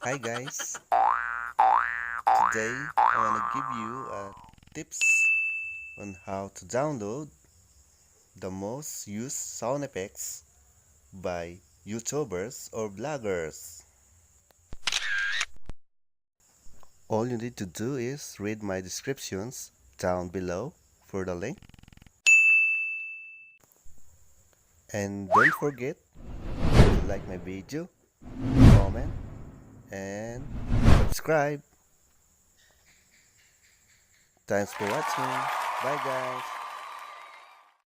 Hi guys, today I want to give you tips on how to download the most used sound effects by YouTubers or bloggers. All you need to do is read my descriptions down below for the link, and don't forget to like my video, comment, and subscribe. Thanks for watching. Bye guys.